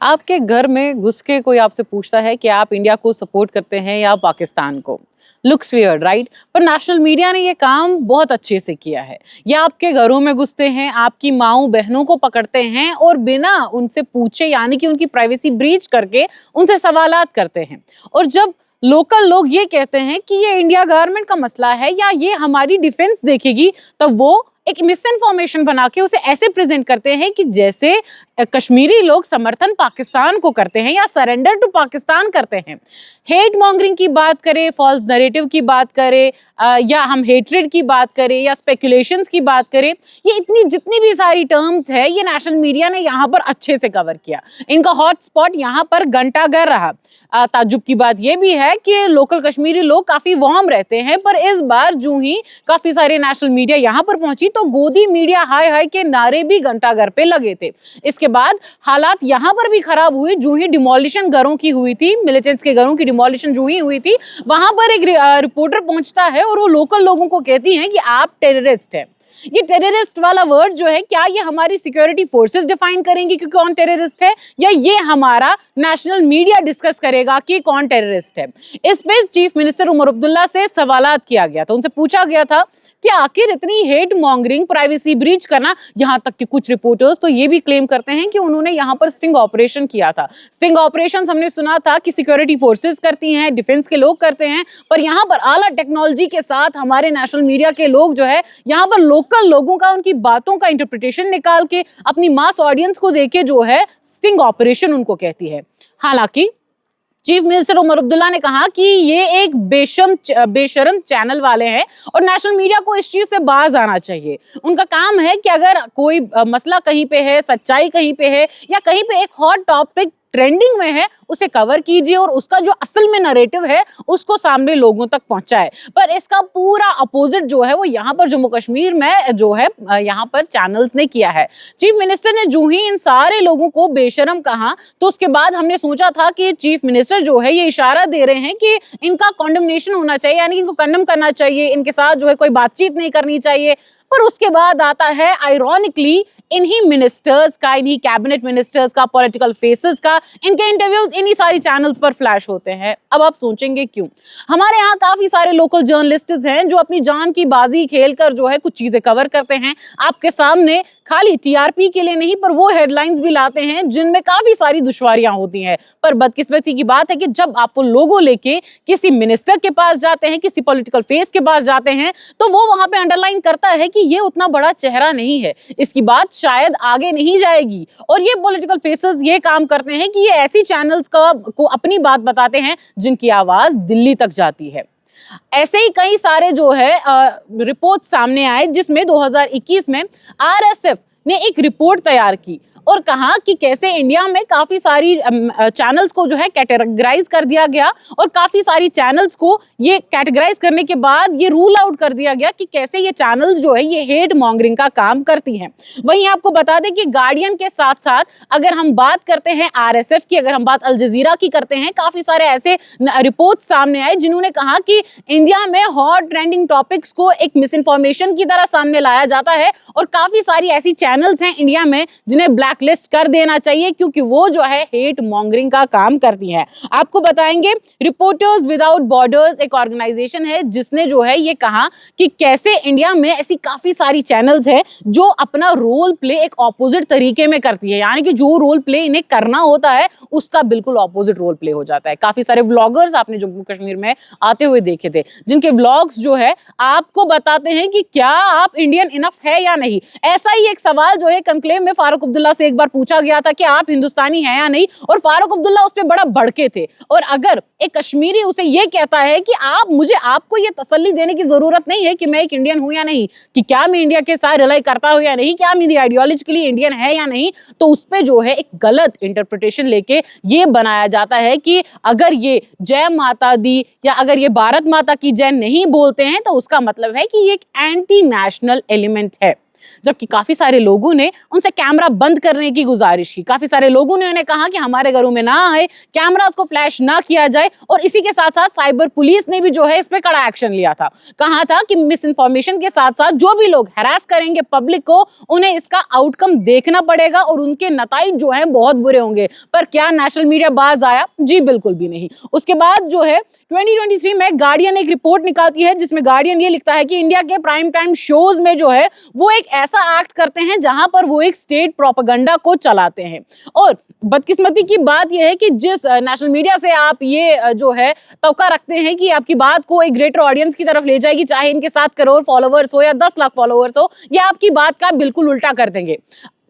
आपके घर में घुस के कोई आपसे पूछता है कि आप इंडिया को सपोर्ट करते हैं या पाकिस्तान को। लुक्स वियर्ड राइट, पर नेशनल मीडिया ने ये काम बहुत अच्छे से किया है। ये आपके घरों में घुसते हैं, आपकी माँओं बहनों को पकड़ते हैं और बिना उनसे पूछे यानी कि उनकी प्राइवेसी ब्रीच करके उनसे सवालात करते हैं। और जब लोकल लोग ये कहते हैं कि ये इंडिया गवर्नमेंट का मसला है या ये हमारी डिफेंस देखेगी, तब वो एक मिस इन्फॉर्मेशन बना के उसे ऐसे प्रेजेंट करते हैं कि जैसे कश्मीरी लोग समर्थन पाकिस्तान को करते हैं या सरेंडर टू पाकिस्तान करते हैं। हेट मॉन्गरिंग की बात करें, फॉल्स नरेटिव की बात करें, या हम हेट्रेड की बात करें या स्पेकुलेशंस की बात करें, ये इतनी जितनी भी सारी टर्म्स है ये नेशनल मीडिया ने यहाँ पर अच्छे से कवर किया। इनका हॉट स्पॉट यहाँ पर घंटाघर रहा। ताज्जुब की बात यह भी है कि लोकल कश्मीरी लोग काफी वार्म रहते हैं, पर इस बार जो ही काफी सारे नेशनल मीडिया यहाँ पर पहुंची तो गोदी मीडिया हाय हाय के नारे भी घंटाघर पे लगे थे। इसके बाद हालात यहाँ पर भी खराब हुई। जो ही डिमोलिशन घरों की हुई थी, मिलिटेंट्स के घरों की डिमोलिशन जो ही हुई थी, वहां पर एक रिपोर्टर पहुंचता है और वो लोकल लोगों को कहती हैं कि आप टेररिस्ट हैं। ये टेररिस्ट वाला वर्ड जो है, क्या ये हमारी सिक्योरिटी फोर्सेस डिफाइन करेंगी कि कौन टेररिस्ट है, या ये हमारा नेशनल मीडिया डिस्कस करेगा कि कौन टेररिस्ट है? इस पे चीफ मिनिस्टर उमर अब्दुल्ला से सवालात किया गया था। उनसे पूछा गया था कि आखिर इतनी हेट मॉन्गरिंग, प्राइवेसी ब्रीच करना, यहाँ तक कि कुछ रिपोर्टर्स तो ये भी क्लेम करते हैं कि उन्होंने यहाँ पर स्टिंग ऑपरेशन किया था। स्टिंग ऑपरेशन हमने सुना था कि सिक्योरिटी फोर्सेस करती हैं, डिफेंस के लोग करते हैं, पर यहाँ पर आला टेक्नोलॉजी के साथ हमारे नेशनल मीडिया के लोग जो है यहाँ पर लोकल लोगों का, उनकी बातों का इंटरप्रिटेशन निकाल के अपनी मास ऑडियंस को देके जो है स्टिंग ऑपरेशन उनको कहती है। हालांकि चीफ मिनिस्टर उमर अब्दुल्ला ने कहा कि ये एक बेशरम चैनल वाले हैं और नेशनल मीडिया को इस चीज से बाज आना चाहिए। उनका काम है कि अगर कोई मसला कहीं पे है, सच्चाई कहीं पे है, या कहीं पे एक हॉट टॉपिक ट्रेंडिंग में है, उसे कवर कीजिए और उसका जो असल में नैरेटिव है उसको सामने लोगों तक पहुंचाए। पर इसका पूरा अपोजिट जो है वो यहाँ पर जम्मू कश्मीर में जो है यहाँ पर चैनल्स ने किया है। चीफ मिनिस्टर ने जो ही इन सारे लोगों को बेशरम कहा तो उसके बाद हमने सोचा था कि चीफ मिनिस्टर जो है ये इशारा दे रहे हैं कि इनका कॉन्डमनेशन होना चाहिए, यानी कि इनको कंडम करना चाहिए, इनके साथ जो है कोई बातचीत नहीं करनी चाहिए। पर उसके बाद आता है आयरॉनिकली इन्हीं मिनिस्टर्स का, इन्हीं कैबिनेट मिनिस्टर्स का, पॉलिटिकल फेसेस का, इनके इंटरव्यूज इन्हीं सारी चैनल्स पर फ्लैश होते हैं। अब आप सोचेंगे क्यों? हमारे यहाँ काफी सारे लोकल जर्नलिस्ट्स हैं जो अपनी जान की बाजी खेलकर जो है कुछ चीजें कवर करते हैं आपके सामने, खाली टीआरपी के लिए नहीं, पर वो हेडलाइंस भी लाते हैं जिनमें काफी सारी दुश्वारियां होती हैं। पर बदकिस्मती की बात है कि जब आप वो लोगो लेके किसी मिनिस्टर के पास जाते हैं, किसी पॉलिटिकल फेस के पास जाते हैं, तो वो वहां पे अंडरलाइन करता है कि ये उतना बड़ा चेहरा नहीं है, इसकी बात शायद आगे नहीं जाएगी। और ये पॉलिटिकल फेसेस ये काम करते हैं कि ये ऐसी चैनल्स को अपनी बात बताते हैं जिनकी आवाज दिल्ली तक जाती है। ऐसे ही कई सारे जो है रिपोर्ट सामने आए जिसमें 2021 में आरएसएफ ने एक रिपोर्ट तैयार की और कहा कि कैसे इंडिया में काफी सारी चैनल्स को जो है कैटेगराइज कर दिया गया, और काफी सारी चैनल्स को ये कैटेगराइज करने के बाद ये रूल आउट कर दिया गया कि कैसे ये चैनल्स जो है ये हेट मॉन्गरिंग का काम करती हैं। वहीं आपको बता दें कि गार्डियन के साथ साथ अगर हम बात करते हैं आरएसएफ की, अगर हम बात अल जजीरा की करते हैं, काफी सारे ऐसे रिपोर्ट सामने आए जिन्होंने कहा कि इंडिया में हॉट ट्रेंडिंग टॉपिक्स को एक मिस इन्फॉर्मेशन की तरह सामने लाया जाता है, और काफी सारी ऐसी चैनल्स हैं इंडिया में जिन्हें ब्लैक लिस्ट कर देना चाहिए क्योंकि वो जो है हेट मॉन्गरिंग का काम करती हैं। आपको बताएंगे, रिपोर्टर्स विदाउट बॉर्डर्स एक ऑर्गेनाइजेशन है जिसने जो है ये कहा कि कैसे इंडिया में ऐसी काफी सारी चैनल्स हैं जो अपना रोल प्ले एक ऑपोजिट तरीके में करती है, यानी कि जो रोल प्ले इन्हें करना होता है उसका बिल्कुल ऑपोजिट रोल प्ले हो जाता है। काफी सारे व्लॉगर्स आपने जम्मू कश्मीर में आते हुए देखे थे जिनके व्लॉग्स जो है आपको बताते हैं कि क्या आप इंडियन इनफ है या नहीं। ऐसा ही एक सवाल जो है कॉन्क्लेव में फारूक अब्दुल्ला से एक बार पूछा गया था कि आप हिंदुस्तानी हैं या नहीं, और फारूक अब्दुल्ला उस पे बड़ा भड़के थे। और अगर एक कश्मीरी उसे ये कहता है कि आपको ये तसल्ली देने की जरूरत नहीं है कि मैं एक इंडियन हूं या नहीं, कि क्या मैं इंडिया के साथ रिलाई करता हूं या नहीं, क्या मेरी आइडियोलॉजिकली इंडियन है या नहीं, तो उस पे जो है एक गलत इंटरप्रिटेशन लेके ये बनाया जाता है कि अगर ये जय माता दी या अगर ये भारत माता की जय नहीं बोलते हैं तो उसका मतलब है कि ये एक एंटी नेशनल एलिमेंट है। जबकि काफी सारे लोगों ने उनसे कैमरा बंद करने की गुजारिश की। काफी सारे लोगों ने उन्हें कहा कि हमारे घरों में ना आए, कैमरास को फ्लैश ना किया जाए। और इसी के साथ साथ साइबर पुलिस ने भी जो है इस पे कड़ा एक्शन लिया था। कहा था कि मिस इन्फॉर्मेशन के साथ साथ जो भी लोग हैरास करेंगे पब्लिक को, उन्हें इसका आउटकम देखना पड़ेगा और उनके नताइज जो है बहुत बुरे होंगे। पर क्या नेशनल मीडिया बाज आया? जी बिल्कुल भी नहीं। उसके बाद जो है 2023 में गार्डियन एक रिपोर्ट निकालती है जिसमें गार्डियन ये लिखता है कि इंडिया के प्राइम टाइम शोज में जो है वो एक ऐसा एक्ट करते हैं जहां पर वो एक स्टेट प्रोपेगेंडा को चलाते हैं। और बदकिस्मती की बात यह है कि जिस नेशनल मीडिया से आप ये जो है तवक्का रखते हैं कि आपकी बात को एक ग्रेटर ऑडियंस की तरफ ले जाएगी, चाहे इनके 7 करोड़ फॉलोवर्स हो या 10 लाख फॉलोवर्स हो, या आपकी बात का बिल्कुल उल्टा कर देंगे।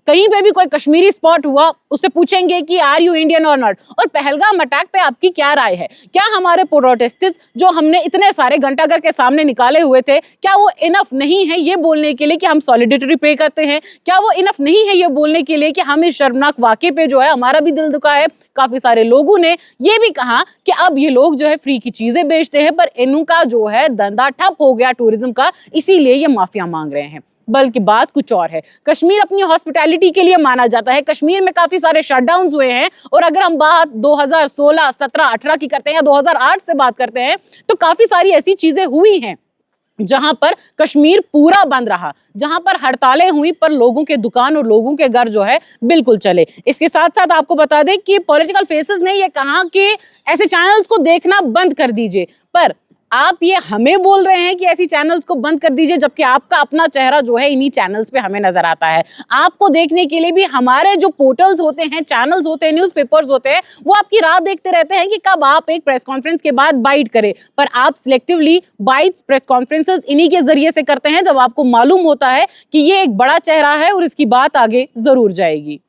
कहीं पे भी कोई कश्मीरी स्पॉट हुआ, उससे पूछेंगे कि आर यू इंडियन और नॉट। और पहलगाम अटैक पे आपकी क्या राय है? क्या हमारे प्रोटेस्ट्स जो हमने इतने सारे घंटाघर के सामने निकाले हुए थे, क्या वो इनफ नहीं है ये बोलने के लिए कि हम सॉलिडेरिटी पे करते हैं? क्या वो इनफ नहीं है ये बोलने के लिए कि हम इस शर्मनाक वाकये पे जो है हमारा भी दिल दुखा है? काफी सारे लोगों ने ये भी कहा कि अब ये लोग जो है फ्री की चीजें बेचते हैं, पर इनका जो है धंधा ठप हो गया टूरिज्म का, इसीलिए ये माफिया मांग रहे हैं। बल्कि बात कुछ और है। कश्मीर अपनी हॉस्पिटैलिटी के लिए माना जाता है। कश्मीर में काफी सारे शटडाउन्स हुए हैं और अगर हम बात 2016, 17, 18 की करते हैं या 2008 से बात करते हैं तो काफी सारी ऐसी चीजें हुई हैं जहां पर कश्मीर पूरा बंद रहा, जहां पर हड़तालें हुई पर लोगों के दुकान और लोगों के घर जो है बिल्कुल चले। इसके साथ साथ आपको बता दें कि पॉलिटिकल फेसेस ने यह कहा कि ऐसे चैनल्स को देखना बंद कर दीजिए, पर आप ये हमें बोल रहे हैं कि ऐसी चैनल्स को बंद कर दीजिए, जबकि आपका अपना चेहरा जो है इन्हीं चैनल्स पे हमें नजर आता है। आपको देखने के लिए भी हमारे जो पोर्टल्स होते हैं, चैनल्स होते हैं, न्यूज़पेपर्स होते हैं, वो आपकी राह देखते रहते हैं कि कब आप एक प्रेस कॉन्फ्रेंस के बाद बाइट करें। पर आप सिलेक्टिवली बाइट्स, प्रेस कॉन्फ्रेंसेस इन्हीं के जरिए से करते हैं जब आपको मालूम होता है कि ये एक बड़ा चेहरा है और इसकी बात आगे जरूर जाएगी।